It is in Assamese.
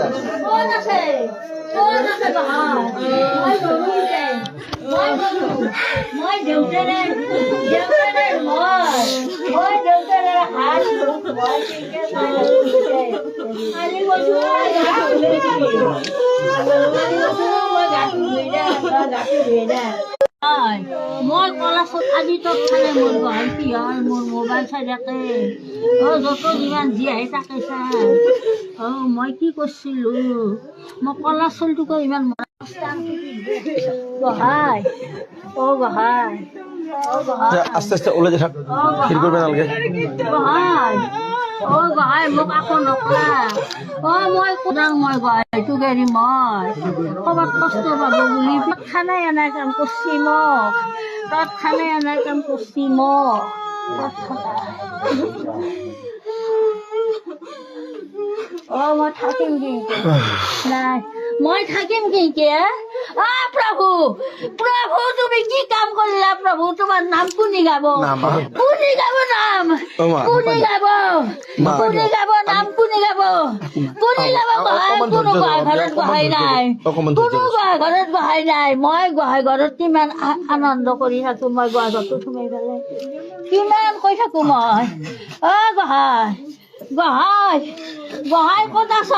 কোন আছে বাহাৰ মই গৰু যে মই দেউতাৰে মই দেউতাৰে হাত মই ঠিকে চাই আজি কৈছো মই কলাছত আজি তোক খালে মোৰ গহল কি হয় মোৰ মোবাইল চাই থাকে যত যিমান যি আহি তাকে চাই মই কি কৰিছিলো মই কলা চলটোকো ইমান গহাই গহাই আস্তে আস্তে ওলাই যা ফির করবে নালগে গহাই গহাই মোক আকৌ নকলা মই কোদাং মই গহাইটো গেৰি মই ক'ৰবাত কষ্ট পাব বুলি খানাই আনাই কাম কৰিছি মোক তাত খানাই আনাই কাম কৰিছি মোক মই থাকিম কিন্তু নাই মই থাকিম কিন্তু প্ৰভু প্ৰভু তুমি কি কাম কৰিলা প্ৰভু তোমাৰ নাম কোনি গাব নাম কোনি গাব নাম কোনি গাব কোনো গোহাঁই ঘৰত গোহাঁই নাই কোনো গোহাঁই ঘৰত গোহাঁই নাই মই গোহাঁই ঘৰত কিমান আনন্দ কৰি থাকো মই গোহাঁই ঘৰটো সোমাই পেলাই কিমান কৈ থাকো মই গোহাঁই গোহাঁই গোহাঁই ক'ত আছ